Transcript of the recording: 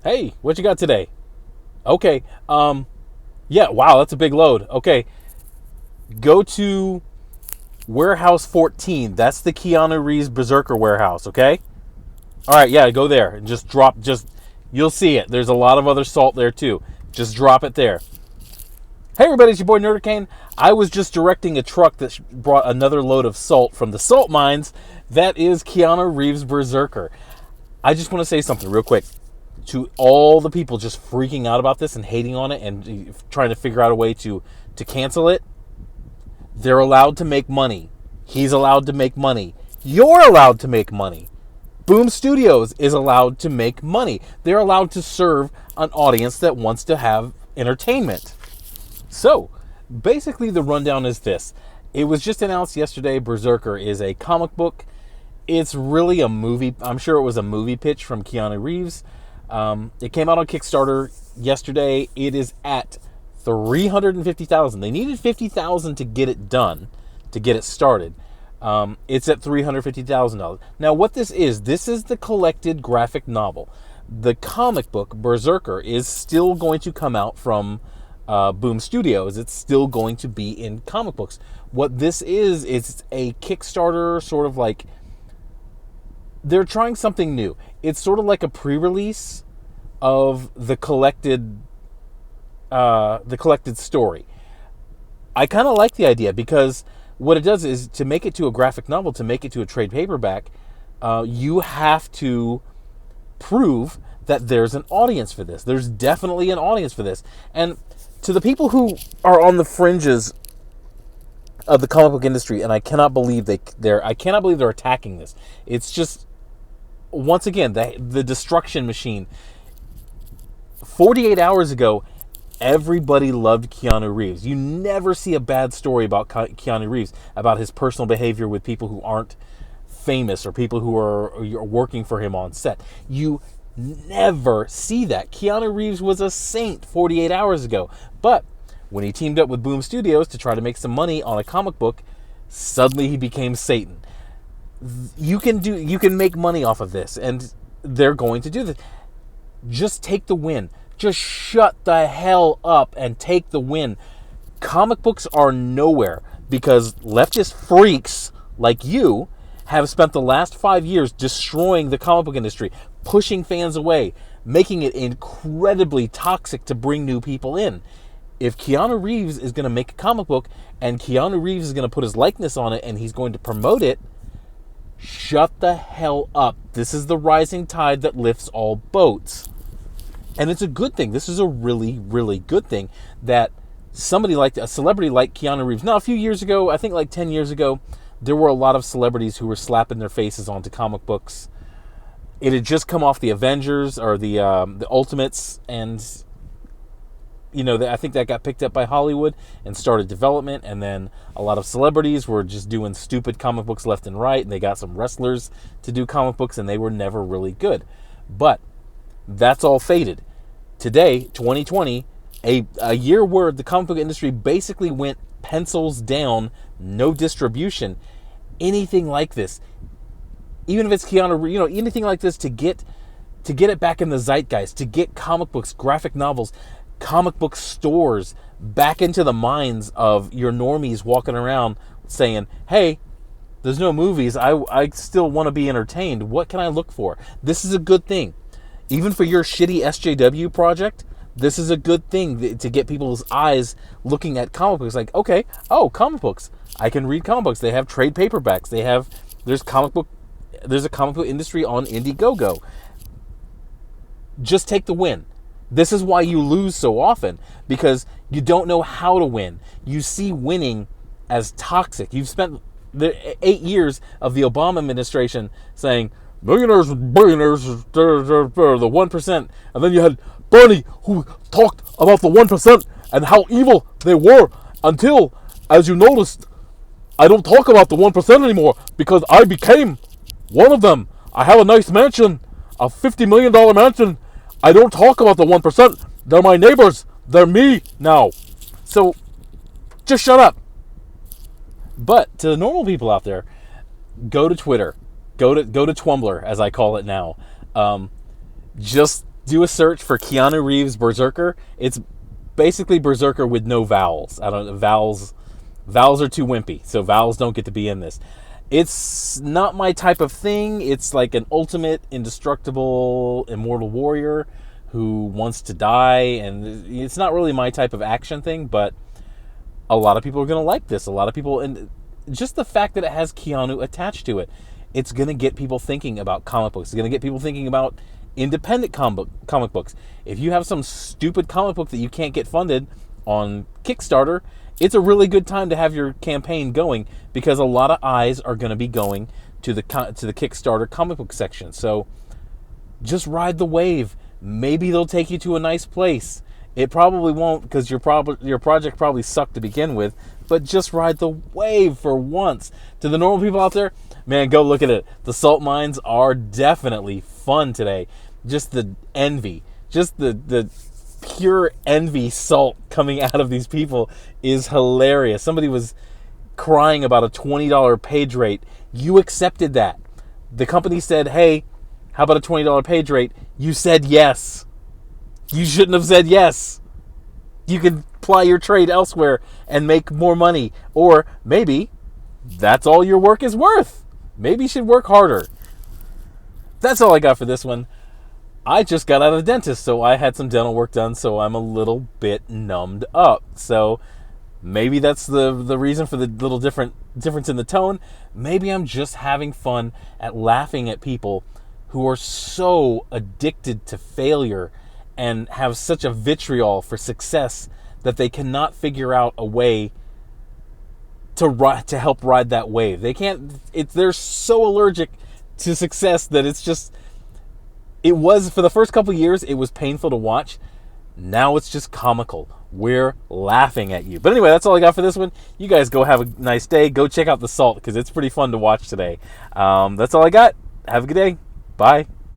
Hey, what you got today? Okay. Yeah, wow, that's a big load. Okay. Go to warehouse 14. That's the Keanu Reeves Berserker warehouse, okay? All right, yeah, go there and just drop you'll see it. There's a lot of other salt there too. Just drop it there. Hey everybody, it's your boy Nerdercane. I was just directing a truck that brought another load of salt from the salt mines. That is Keanu Reeves Berserker. I just want to say something real quick to all the people just freaking out about this and hating on it and trying to figure out a way to cancel it. They're allowed to make money. He's allowed to make money. You're allowed to make money. Boom Studios is allowed to make money. They're allowed to serve an audience that wants to have entertainment. So, basically the rundown is this. It was just announced yesterday, Berserker is a comic book. It's really a movie. I'm sure it was a movie pitch from Keanu Reeves. It came out on Kickstarter yesterday. It is at 350,000. They needed 50,000 to get it done, to get it started. It's at $350,000. Now, what this is the collected graphic novel. The comic book Berserker is still going to come out from Boom Studios. It's still going to be in comic books. What this is a Kickstarter sort of like. They're trying something new. It's sort of like a pre-release of the collected story. I kind of like the idea because what it does is to make it to a graphic novel, to make it to a trade paperback, you have to prove that there's an audience for this. There's definitely an audience for this. And to the people who are on the fringes of the comic book industry, and I cannot believe they're attacking this. It's just, once again, the destruction machine. 48 hours ago, everybody loved Keanu Reeves. You never see a bad story about Keanu Reeves, about his personal behavior with people who aren't famous or people who are working for him on set. You never see that. Keanu Reeves was a saint 48 hours ago. But when he teamed up with Boom Studios to try to make some money on a comic book, suddenly he became Satan. You can make money off of this, and they're going to do this. Just take the win. Just shut the hell up and take the win. Comic books are nowhere because leftist freaks like you have spent the last 5 years destroying the comic book industry, pushing fans away, making it incredibly toxic to bring new people in. If Keanu Reeves is going to make a comic book and Keanu Reeves is going to put his likeness on it and he's going to promote it, shut the hell up. This is the rising tide that lifts all boats. And it's a good thing. This is a really, really good thing that somebody like a celebrity like Keanu Reeves. Now, a few years ago, I think like 10 years ago, there were a lot of celebrities who were slapping their faces onto comic books. It had just come off the Avengers or the Ultimates, and I think that got picked up by Hollywood and started development, and then a lot of celebrities were just doing stupid comic books left and right, and they got some wrestlers to do comic books, and they were never really good. But that's all faded. Today, 2020, a year where the comic book industry basically went pencils down, no distribution, anything like this, even if it's Keanu, anything like this to get it back in the zeitgeist, to get comic books, graphic novels, comic book stores back into the minds of your normies walking around saying, hey, there's no movies. I still want to be entertained. What can I look for? This is a good thing. Even for your shitty SJW project, this is a good thing to get people's eyes looking at comic books. Like, okay, comic books. I can read comic books. They have trade paperbacks. There's a comic book industry on Indiegogo. Just take the win. This is why you lose so often, because you don't know how to win. You see winning as toxic. You've spent the 8 years of the Obama administration saying, millionaires and billionaires are the 1%. And then you had Bernie, who talked about the 1% and how evil they were until, as you noticed, I don't talk about the 1% anymore because I became one of them. I have a nice mansion, a $50 million mansion. I don't talk about the 1%. They're my neighbors. They're me now. So just shut up. But to the normal people out there, go to Twitter. Go to Twumblr, as I call it now. Just Do a search for Keanu Reeves Berserker. It's basically Berserker with no vowels. I don't know, vowels are too wimpy, so vowels don't get to be in this. It's not my type of thing. It's like an ultimate indestructible immortal warrior who wants to die, and it's not really my type of action thing, but a lot of people are going to like this. A lot of people, and just the fact that it has Keanu attached to it, it's going to get people thinking about comic books. It's going to get people thinking about independent comic books. If you have some stupid comic book that you can't get funded on Kickstarter, it's a really good time to have your campaign going, because a lot of eyes are going to be going to the Kickstarter comic book section. So just ride the wave. Maybe they'll take you to a nice place. It probably won't, because your project probably sucked to begin with, but just ride the wave for once. To the normal people out there, man, go look at it. The salt mines are definitely fun today. Just the envy, just the pure envy salt coming out of these people is hilarious. Somebody was crying about a $20 page rate. You accepted that. The company said, hey, how about a $20 page rate? You said yes. You shouldn't have said yes. You can ply your trade elsewhere and make more money. Or maybe that's all your work is worth. Maybe you should work harder. That's all I got for this one. I just got out of the dentist, so I had some dental work done, so I'm a little bit numbed up. So maybe that's the reason for the little difference in the tone. Maybe I'm just having fun at laughing at people who are so addicted to failure and have such a vitriol for success that they cannot figure out a way to help ride that wave. They can't. They're so allergic to success that it's just. It was, for the first couple years, it was painful to watch. Now it's just comical. We're laughing at you. But anyway, that's all I got for this one. You guys go have a nice day. Go check out the salt, because it's pretty fun to watch today. That's all I got. Have a good day. Bye.